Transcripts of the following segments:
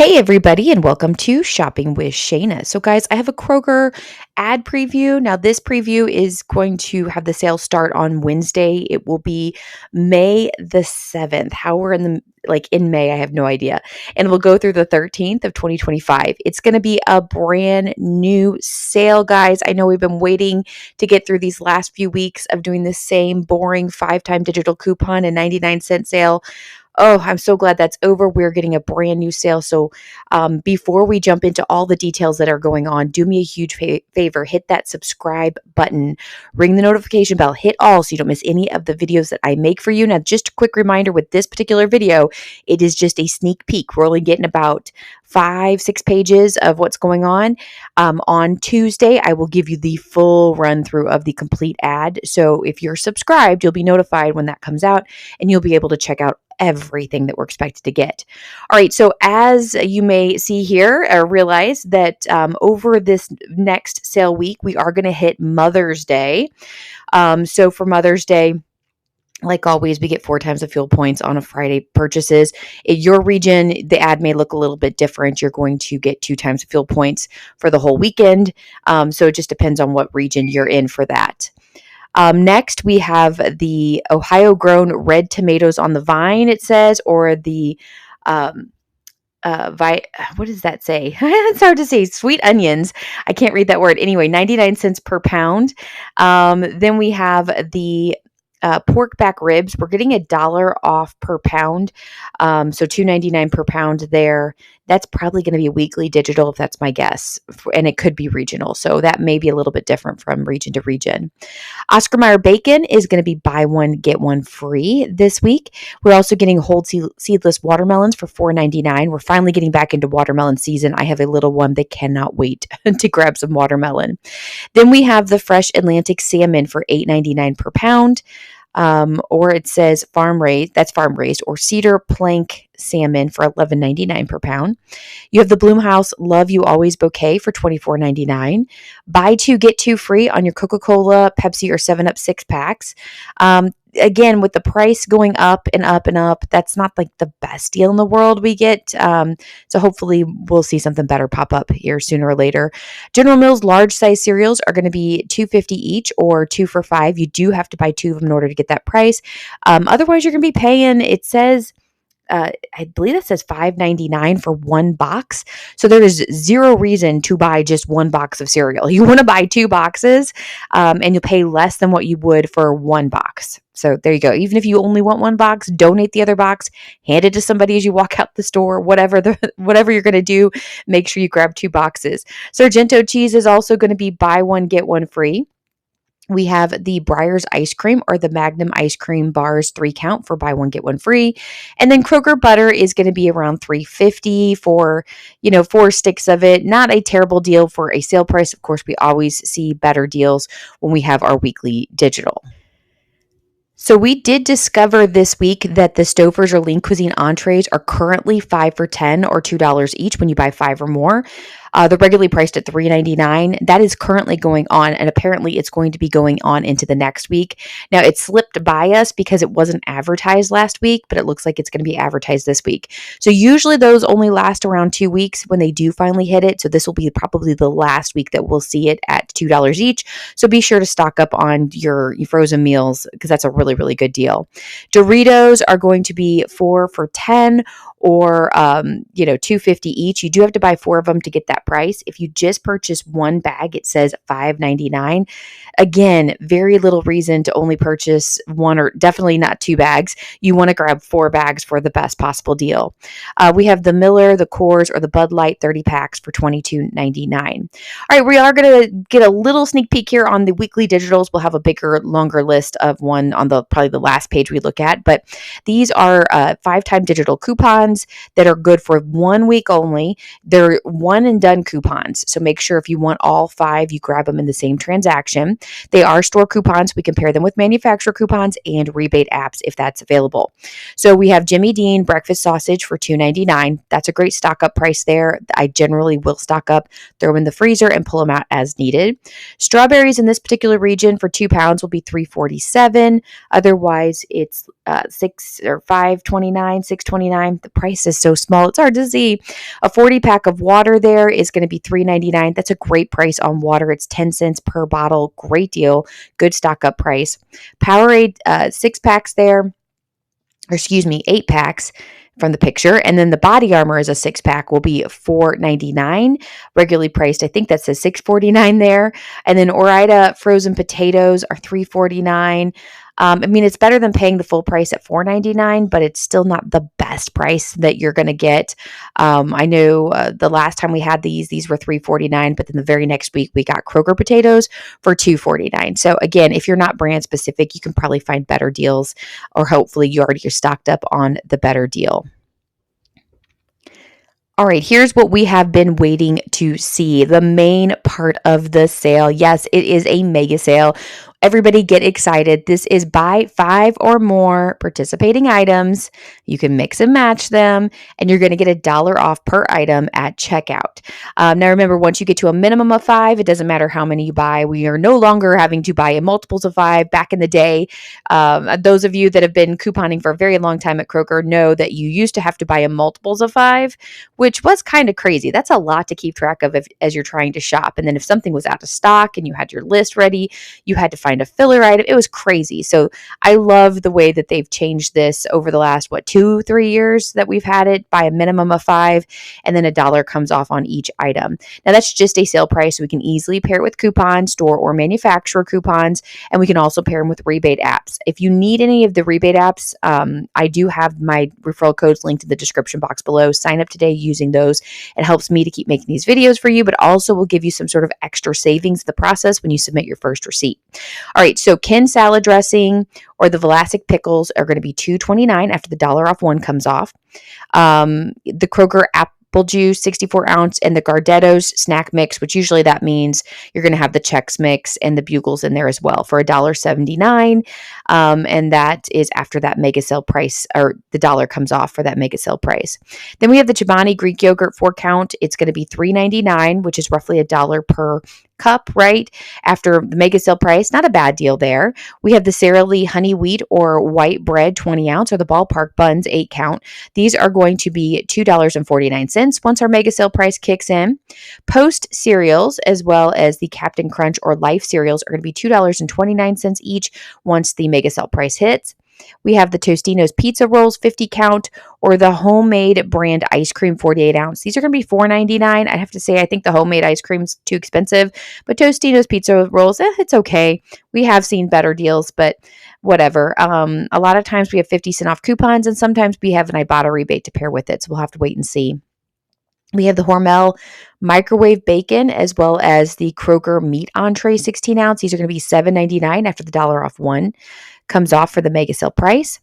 Hey, everybody, and welcome to Shopping with Shana. So, guys, I have a Kroger ad preview. Now, this preview is going to have the sale start on Wednesday. It will be May the 7th. How we're in May, I have no idea. And we'll go through the 13th of 2025. It's going to be a brand new sale, guys. I know we've been waiting to get through these last few weeks of doing the same boring 5-time digital coupon and 99-cent sale. Oh, I'm so glad that's over. We're getting a brand new sale. So before we jump into all the details that are going on, do me a huge favor. Hit that subscribe button, ring the notification bell, hit all so you don't miss any of the videos that I make for you. Now, just a quick reminder with this particular video, it is just a sneak peek. We're only getting about 5-6 pages of what's going on. On Tuesday, I will give you the full run through of the complete ad. So if you're subscribed, you'll be notified when that comes out and you'll be able to check out everything that we're expected to get. All right, so as you may see here or realize that over this next sale week, we are going to hit Mother's Day. So for Mother's Day, like always, we get 4 times the fuel points on a Friday purchases. In your region, the ad may look a little bit different. You're going to get 2 times the fuel points for the whole weekend. So it just depends on what region you're in for that. Next, we have the Ohio-grown red tomatoes on the vine, it says, or the, what does that say? It's hard to say. Sweet onions. I can't read that word. Anyway, 99 cents per pound. Then we have the pork back ribs. We're getting $1 off per pound. So $2.99 per pound there. That's probably going to be a weekly digital, if that's my guess. And it could be regional. So that may be a little bit different from region to region. Oscar Mayer bacon is going to be buy one, get one free this week. We're also getting whole seedless watermelons for $4.99. We're finally getting back into watermelon season. I have a little one that cannot wait to grab some watermelon. Then we have the fresh Atlantic salmon for $8.99 per pound. Or it says farm raised, or cedar plank salmon for $11.99 per pound. You have the Bloomhouse Love You Always bouquet for $24.99. Buy 2, get 2 free on your Coca-Cola, Pepsi, or 7-Up 6-packs. Again, with the price going up and up and up, that's not like the best deal in the world we get. So hopefully we'll see something better pop up here sooner or later. General Mills large size cereals are going to be $2.50 each, or 2 for $5. You do have to buy 2 of them in order to get that price. Otherwise, you're going to be paying, it says, I believe it says $5.99 for 1 box. So there is zero reason to buy just 1 box of cereal. You want to buy 2 boxes, and you'll pay less than what you would for 1 box. So there you go. Even if you only want 1 box, donate the other box, hand it to somebody as you walk out the store, whatever you're going to do, make sure you grab 2 boxes. Sargento cheese is also going to be buy 1, get 1 free. We have the Breyers ice cream, or the Magnum ice cream bars 3 count for buy 1, get 1 free. And then Kroger butter is going to be around $3.50 for, 4 sticks of it. Not a terrible deal for a sale price. Of course, we always see better deals when we have our weekly digital. So we did discover this week that the Stouffer's or Lean Cuisine entrees are currently 5 for $10 or $2 each when you buy 5 or more. They're regularly priced at $3.99. That is currently going on, and apparently it's going to be going on into the next week. Now, it slipped by us because it wasn't advertised last week, but it looks like it's going to be advertised this week. So usually those only last around 2 weeks when they do finally hit it. So this will be probably the last week that we'll see it at $2 each. So be sure to stock up on your frozen meals because that's a really, really good deal. Doritos are going to be 4 for $10 or $2.50 each. You do have to buy 4 of them to get that price. If you just purchase 1 bag, it says $5.99. Again, very little reason to only purchase 1, or definitely not 2 bags. You want to grab 4 bags for the best possible deal. We have the Miller, the Coors, or the Bud Light 30 packs for $22.99. All right, we are going to get a little sneak peek here on the weekly digitals. We'll have a bigger, longer list of one on probably the last page we look at, but these are 5-time digital coupons that are good for 1 week only. They're one and done done coupons. So make sure if you want all 5, you grab them in the same transaction. They are store coupons. We compare them with manufacturer coupons and rebate apps if that's available. So we have Jimmy Dean breakfast sausage for $2.99. That's a great stock up price there. I generally will stock up, throw them in the freezer, and pull them out as needed. Strawberries in this particular region for 2 pounds will be $3.47. Otherwise, it's 6 or 5.29, 6.29. The price is so small, it's hard to see. A 40 pack of water there is going to be $3.99. That's a great price on water. It's 10 cents per bottle. Great deal. Good stock up price. Powerade 6 packs there, or excuse me, 8 packs from the picture. And then the Body Armor is a 6 pack will be $4.99, regularly priced. I think that says $6.49 there. And then Ore-Ida frozen potatoes are $3.49. I mean, it's better than paying the full price at $4.99, but it's still not the best price that you're going to get. I know the last time we had these were $3.49, but then the very next week we got Kroger potatoes for $2.49. So again, if you're not brand specific, you can probably find better deals, or hopefully you already are stocked up on the better deal. All right, here's what we have been waiting to see, the main part of the sale. Yes, it is a mega sale. Everybody get excited. This is buy 5 or more participating items. You can mix and match them, and you're going to get $1 off per item at checkout. Now, remember, once you get to a minimum of 5, it doesn't matter how many you buy. We are no longer having to buy in multiples of 5. Back in the day, those of you that have been couponing for a very long time at Kroger know that you used to have to buy in multiples of 5, which was kind of crazy. That's a lot to keep track of as you're trying to shop. And then if something was out of stock and you had your list ready, you had to find a filler item. It was crazy. So I love the way that they've changed this over the last, 2-3 years that we've had it, by a minimum of 5, and then $1 comes off on each item. Now that's just a sale price. So we can easily pair it with coupons, store or manufacturer coupons, and we can also pair them with rebate apps. If you need any of the rebate apps, I do have my referral codes linked in the description box below. Sign up today using those. It helps me to keep making these videos for you, but also will give you some sort of extra savings in the process when you submit your first receipt. All right, so Ken salad dressing or the Vlasic pickles are going to be $2.29 after the $1 off one comes off. The Kroger apple juice, 64 ounce, and the Gardetto's snack mix, which usually that means you're going to have the Chex Mix and the Bugles in there as well, for $1.79. And that is after that mega sale price, or the $1 comes off for that mega sale price. Then we have the Chobani Greek yogurt 4 count. It's going to be $3.99, which is roughly $1 per cup, right? After the mega sale price, not a bad deal there. We have the Sara Lee honey wheat or white bread 20 ounce, or the ballpark buns 8 count. These are going to be $2.49 once our mega sale price kicks in. Post cereals, as well as the Captain Crunch or Life cereals, are going to be $2.29 each once the mega sale price hits. We have the Tostino's pizza rolls 50 count, or the homemade brand ice cream 48 ounce. These are going to be $4.99. I have to say, I think the homemade ice cream's too expensive, but Tostino's pizza rolls, it's okay. We have seen better deals, but whatever. A lot of times we have 50 cent off coupons, and sometimes we have an Ibotta rebate to pair with it. So we'll have to wait and see. We have the Hormel microwave bacon, as well as the Kroger meat entree 16 ounce. These are going to be $7.99 after the $1 off one comes off for the mega sale price.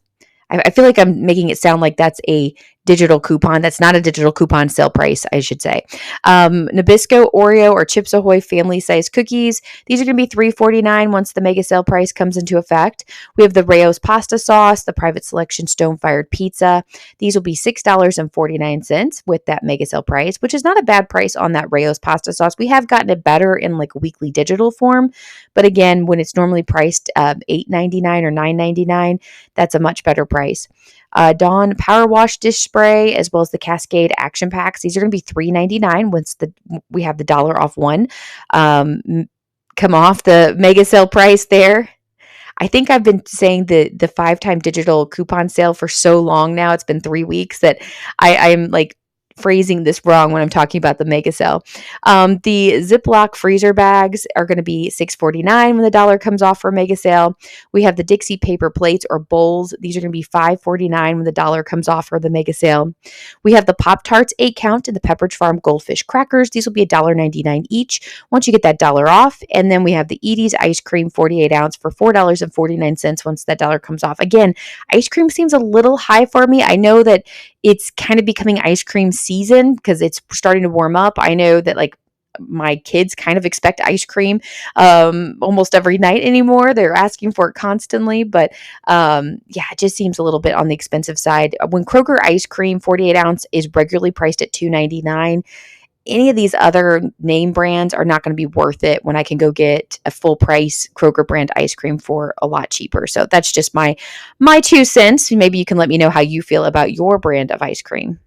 I feel like I'm making it sound like that's a digital coupon. That's not a digital coupon sale price, I should say. Nabisco Oreo or Chips Ahoy family size cookies. These are going to be $3.49 once the mega sale price comes into effect. We have the Rao's pasta sauce, the Private Selection stone fired pizza. These will be $6.49 with that mega sale price, which is not a bad price on that Rao's pasta sauce. We have gotten it better in like a weekly digital form, but again, when it's normally priced $8.99 or $9.99, that's a much better price. Dawn Power Wash dish spray, as well as the Cascade action packs. These are going to be $3.99 once we have the $1 off one come off the mega sale price there. I think I've been saying the 5-time digital coupon sale for so long now. It's been 3 weeks that I'm like phrasing this wrong when I'm talking about the mega sale. The Ziploc freezer bags are going to be $6.49 when the $1 comes off for a mega sale. We have the Dixie paper plates or bowls. These are going to be $5.49 when the $1 comes off for the mega sale. We have the Pop-Tarts 8 count and the Pepperidge Farm Goldfish crackers. These will be $1.99 each once you get that $1 off. And then we have the Edie's ice cream 48 ounce for $4.49 once that $1 comes off. Again, ice cream seems a little high for me. I know that it's kind of becoming ice cream season because it's starting to warm up. I know that like my kids kind of expect ice cream almost every night anymore. They're asking for it constantly, but yeah, it just seems a little bit on the expensive side. When Kroger ice cream 48 ounce is regularly priced at $2.99, any of these other name brands are not going to be worth it when I can go get a full price Kroger brand ice cream for a lot cheaper. So that's just my 2 cents. Maybe you can let me know how you feel about your brand of ice cream.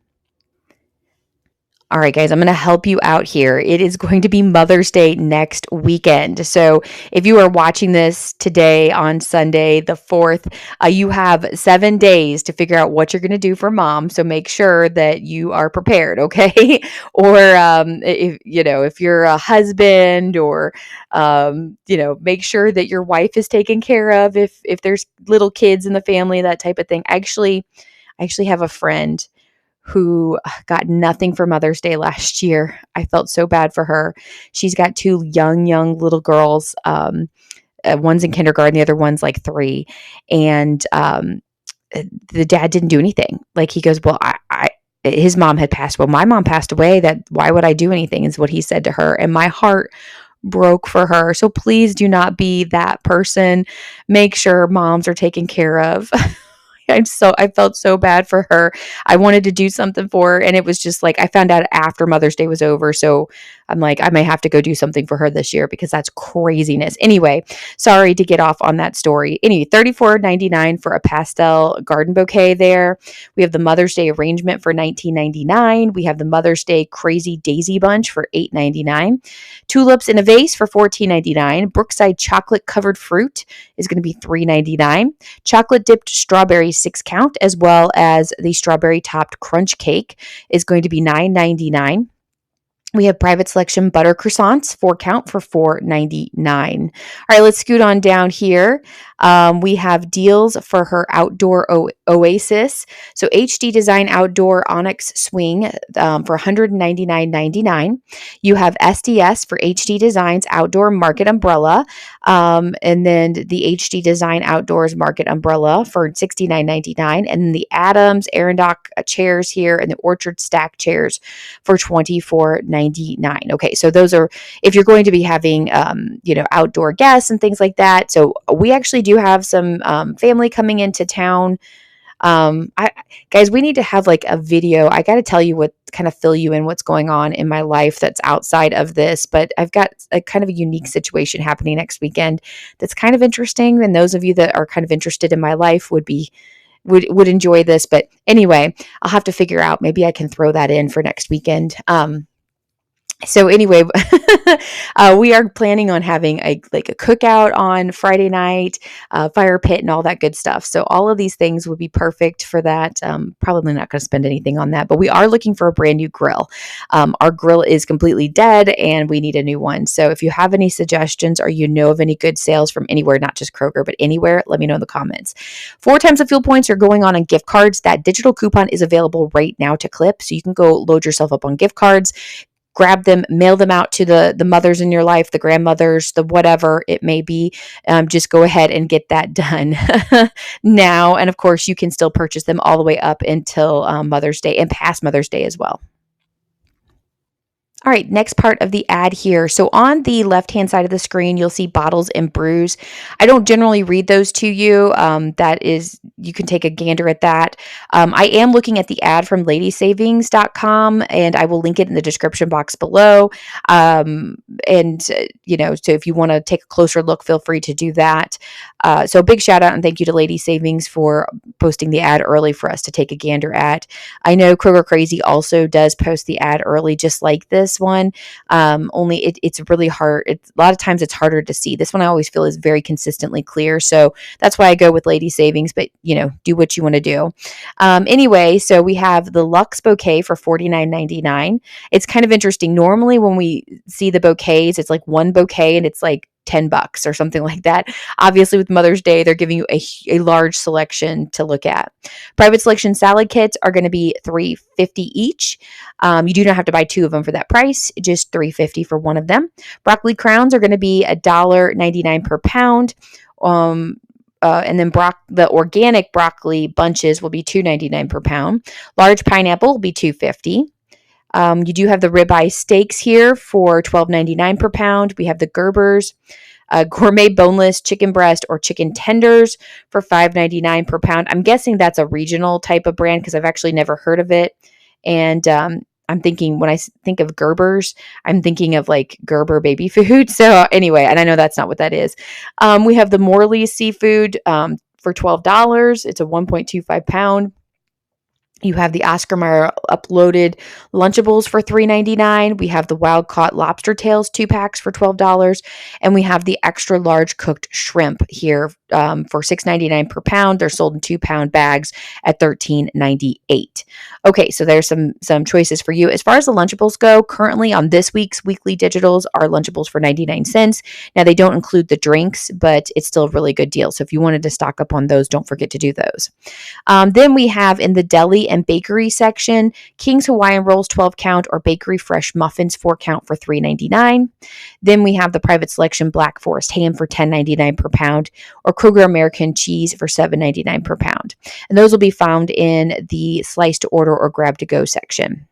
All right, guys, I'm going to help you out here. It is going to be Mother's Day next weekend. So if you are watching this today on Sunday, the 4th, you have 7 days to figure out what you're going to do for mom. So make sure that you are prepared, okay? Or if you're a husband or, make sure that your wife is taken care of if there's little kids in the family, that type of thing. I actually have a friend who got nothing for Mother's Day last year. I felt so bad for her. She's got two young little girls. One's in kindergarten, the other one's like 3. And the dad didn't do anything. Like he goes, well, his mom had passed. Well, my mom passed away. That why would I do anything is what he said to her. And my heart broke for her. So please do not be that person. Make sure moms are taken care of. I felt so bad for her. I wanted to do something for her, and it was just like I found out after Mother's Day was over. So I'm like, I may have to go do something for her this year because that's craziness. Anyway, sorry to get off on that story. Anyway, $34.99 for a pastel garden bouquet there. We have the Mother's Day arrangement for $19.99. We have the Mother's Day crazy daisy bunch for $8.99. Tulips in a vase for $14.99. Brookside chocolate covered fruit is going to be $3.99. Chocolate dipped strawberry 6-count, as well as the strawberry topped crunch cake, is going to be $9.99. We have private selection butter croissants, 4-count for $4.99. All right, let's scoot on down here. We have deals for her outdoor oasis. So HD Design Outdoor Onyx Swing for $199.99. You have SDS for HD Design's Outdoor Market Umbrella. And then the HD Design Outdoors Market Umbrella for $69.99. And then the Adams Arandock chairs here and the Orchard Stack chairs for $24.99. Okay, so those are if you're going to be having outdoor guests and things like that. So we actually do have some family coming into town. Guys, we need to have like a video. I got to tell you what kind of fill you in what's going on in my life that's outside of this, but I've got a kind of a unique situation happening next weekend that's kind of interesting. And those of you that are kind of interested in my life would enjoy this. But anyway, I'll have to figure out, maybe I can throw that in for next weekend. So anyway, we are planning on having a cookout on Friday night, fire pit and all that good stuff. So all of these things would be perfect for that. Probably not going to spend anything on that, but we are looking for a brand new grill. Our grill is completely dead and we need a new one. So if you have any suggestions or you know of any good sales from anywhere, not just Kroger, but anywhere, let me know in the comments. 4 times the fuel points are going on gift cards. That digital coupon is available right now to clip. So you can go load yourself up on gift cards, grab them, mail them out to the mothers in your life, the grandmothers, the whatever it may be. Just go ahead and get that done now. And of course, you can still purchase them all the way up until Mother's Day and past Mother's Day as well. All right, next part of the ad here. So on the left-hand side of the screen, you'll see bottles and brews. I don't generally read those to you. You can take a gander at that. I am looking at the ad from ladysavings.com, and I will link it in the description box below. So if you want to take a closer look, feel free to do that. So big shout out and thank you to Lady Savings for posting the ad early for us to take a gander at. I know Kroger Crazy also does post the ad early, just like this one. Only it's really hard. A lot of times it's harder to see. This one I always feel is very consistently clear. So that's why I go with Lady Savings, but do what you want to do. Anyway, so we have the Luxe Bouquet for $49.99. It's kind of interesting. Normally when we see the bouquets, it's like one bouquet and it's like $10 or something like that. Obviously with Mother's Day, they're giving you a large selection to look at. Private selection salad kits are going to be $3.50 each. You do not have to buy 2 of them for that price, just $3.50 for one of them. Broccoli crowns are going to be $1.99 per pound. and then the organic broccoli bunches will be $2.99 per pound. Large pineapple will be $2.50. You do have the ribeye steaks here for $12.99 per pound. We have the Gerber's gourmet boneless chicken breast or chicken tenders for $5.99 per pound. I'm guessing that's a regional type of brand because I've actually never heard of it. And I'm thinking when I think of Gerber's, I'm thinking of like Gerber baby food. So anyway, and I know that's not what that is. We have the Morley's seafood for $12. It's a 1.25 pound. You have the Oscar Mayer uploaded Lunchables for $3.99. We have the wild caught lobster tails 2 packs for $12. And we have the extra large cooked shrimp here for $6.99 per pound. They're sold in 2-pound bags at $13.98. Okay, so there's some choices for you. As far as the Lunchables go, currently on this week's weekly digitals are Lunchables for 99 cents. Now, they don't include the drinks, but it's still a really good deal. So if you wanted to stock up on those, don't forget to do those. Then we have in the deli and bakery section, King's Hawaiian Rolls 12 count or Bakery Fresh Muffins 4 count for $3.99. Then we have the Private Selection Black Forest ham for $10.99 per pound or Kroger American cheese for $7.99 per pound. And those will be found in the slice to order or grab to go section.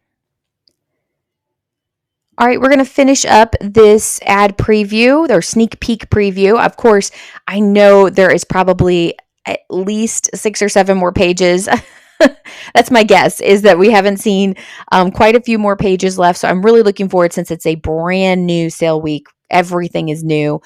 All right, we're going to finish up this ad preview, or sneak peek preview. Of course, I know there is probably at least 6 or 7 more pages. That's my guess, is that we haven't seen quite a few more pages left. So I'm really looking forward, since it's a brand new sale week. Everything is new.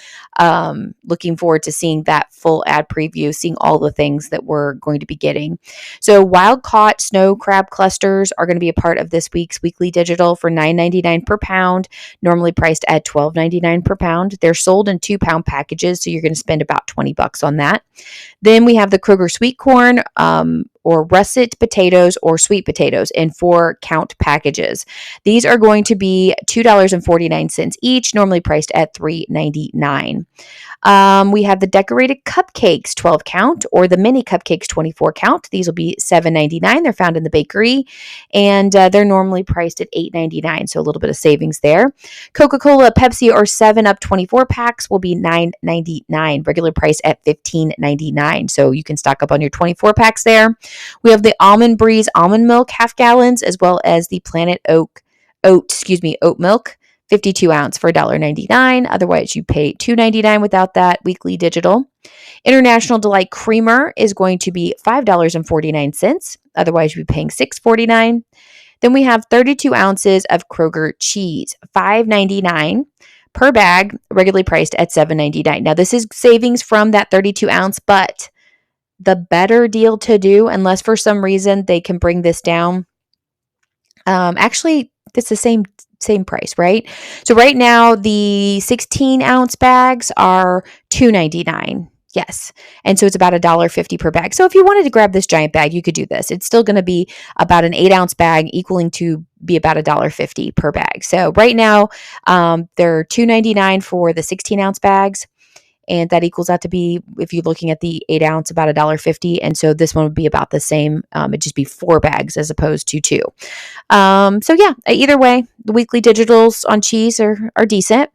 Looking forward to seeing that full ad preview, seeing all the things that we're going to be getting. So wild caught snow crab clusters are going to be a part of this week's weekly digital for $9.99 per pound, normally priced at $12.99 per pound. They're sold in 2-pound packages, so you're going to spend about $20 on that. Then we have the Kroger sweet corn, or russet potatoes or sweet potatoes in 4-count packages. These are going to be $2.49 each, normally priced at $3.99. We have the decorated cupcakes 12 count or the mini cupcakes 24 count. These will be $7.99. They're found in the bakery, and they're normally priced at $8.99, so a little bit of savings there. Coca-Cola, Pepsi, or 7-Up 24 packs will be $9.99, regular price at $15.99, so you can stock up on your 24 packs there. We have the Almond Breeze almond milk half gallons, as well as the Planet oat milk 52 ounce for $1.99. Otherwise, you pay $2.99 without that weekly digital. International Delight Creamer is going to be $5.49. Otherwise, you'll be paying $6.49. Then we have 32 ounces of Kroger cheese, $5.99 per bag, regularly priced at $7.99. Now, this is savings from that 32 ounce, but the better deal to do, unless for some reason they can bring this down. Actually, it's the same price, right? So right now the 16-ounce bags are $2.99. Yes. And so it's about $1.50 per bag. So if you wanted to grab this giant bag, you could do this. It's still going to be about an 8-ounce bag, equaling to be about $1.50 per bag. So right now, they're $2.99 for the 16-ounce bags. And that equals out to be, if you're looking at the 8 ounce, about $1.50. And so this one would be about the same. It'd just be 4 bags as opposed to 2. So yeah, either way, the weekly digitals on cheese are decent.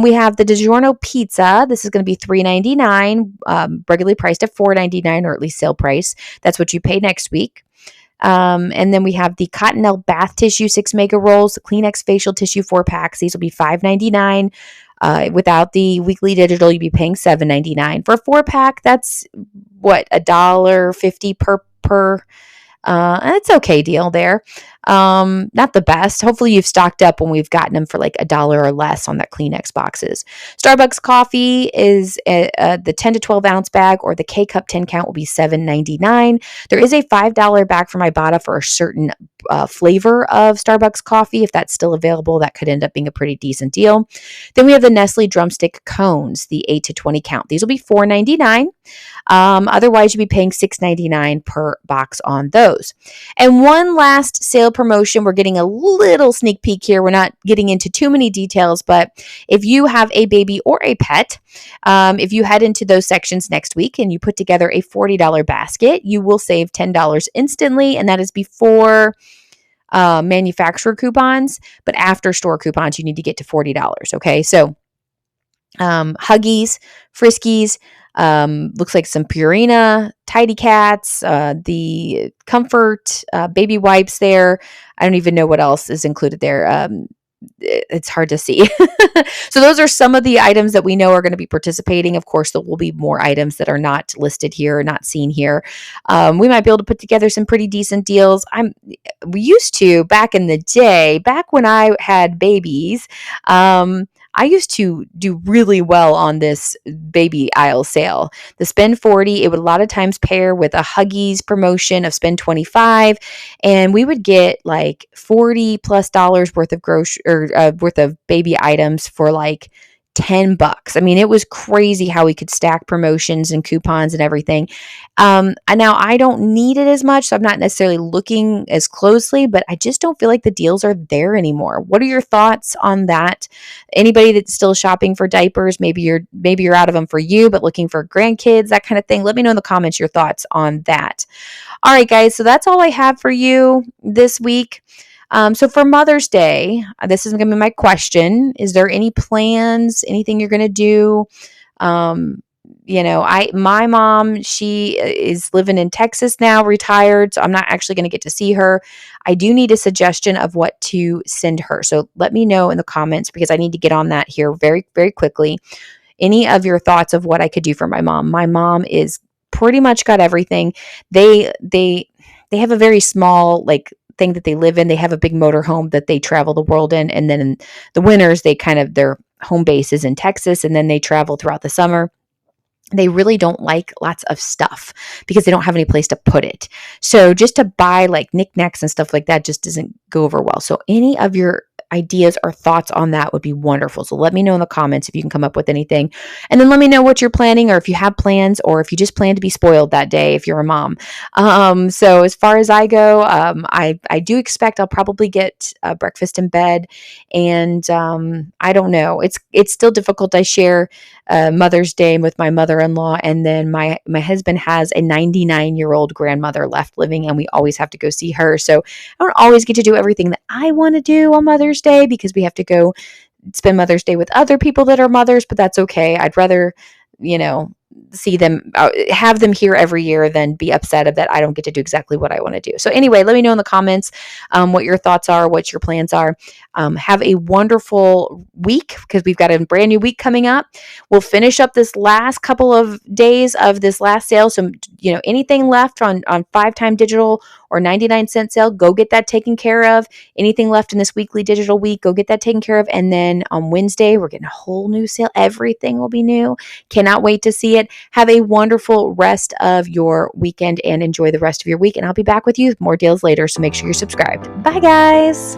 We have the DiGiorno pizza. This is going to be $3.99, regularly priced at $4.99, or at least sale price. That's what you pay next week. And then we have the Cottonelle bath tissue 6 mega rolls, the Kleenex facial tissue 4 packs. These will be $5.99. Without the weekly digital, you'd be paying $7.99 for a 4-pack. That's what, $1.50 per. It's okay deal there. Not the best. Hopefully you've stocked up when we've gotten them for like $1 or less on that Kleenex boxes. Starbucks coffee is the 10 to 12 ounce bag, or the K-Cup 10 count will be $7.99. There is a $5 bag from Ibotta for a certain flavor of Starbucks coffee. If that's still available, that could end up being a pretty decent deal. Then we have the Nestle drumstick cones, the 8 to 20 count. These will be $4.99. Otherwise, you'd be paying $6.99 per box on those. And one last sale promotion. We're getting a little sneak peek here. We're not getting into too many details, but if you have a baby or a pet, if you head into those sections next week and you put together a $40 basket, you will save $10 instantly, and that is before manufacturer coupons, but after store coupons, you need to get to $40. Okay, so Huggies, Friskies, Looks like some Purina, Tidy Cats, the Comfort, baby wipes there. I don't even know what else is included there. It's hard to see. So those are some of the items that we know are going to be participating. Of course, there will be more items that are not listed here or not seen here. We might be able to put together some pretty decent deals. We used to back in the day, back when I had babies. I used to do really well on this baby aisle sale. The spend 40, it would a lot of times pair with a Huggies promotion of spend 25, and we would get like $40+ worth of worth of baby items for like $10. I mean, it was crazy how we could stack promotions and coupons and everything. And now I don't need it as much, so I'm not necessarily looking as closely, but I just don't feel like the deals are there anymore. What are your thoughts on that? Anybody that's still shopping for diapers, maybe you're out of them for you, but looking for grandkids, that kind of thing. Let me know in the comments your thoughts on that. All right, guys, so that's all I have for you this week. So for Mother's Day, this is going to be my question. Is there any plans, anything you're going to do? My mom, she is living in Texas now, retired, so I'm not actually going to get to see her. I do need a suggestion of what to send her. So let me know in the comments because I need to get on that here very, very quickly. Any of your thoughts of what I could do for my mom. My mom is pretty much got everything. They have a very small thing that they live in. They have a big motor home that they travel the world in, and then in the winters their home base is in Texas, and then they travel throughout the summer. They really don't like lots of stuff because they don't have any place to put it. So just to buy like knickknacks and stuff like that just doesn't go over well. So any of your ideas or thoughts on that would be wonderful. So let me know in the comments if you can come up with anything. And then let me know what you're planning, or if you have plans, or if you just plan to be spoiled that day if you're a mom. So as far as I go, I do expect I'll probably get breakfast in bed. And I don't know. It's still difficult. I share Mother's Day with my mother-in-law, and then my husband has a 99-year-old grandmother left living, and we always have to go see her. So I don't always get to do everything that I want to do on Mother's Day because we have to go spend Mother's Day with other people that are mothers, but that's okay. I'd rather, see them, have them here every year than be upset that I don't get to do exactly what I want to do. So anyway, let me know in the comments what your thoughts are, what your plans are. Have a wonderful week because we've got a brand new week coming up. We'll finish up this last couple of days of this last sale. So, anything left on 5-time digital or 99-cent sale, go get that taken care of. Anything left in this weekly digital week, go get that taken care of. And then on Wednesday, we're getting a whole new sale. Everything will be new. Cannot wait to see it. Have a wonderful rest of your weekend and enjoy the rest of your week. And I'll be back with you with more deals later. So make sure you're subscribed. Bye, guys.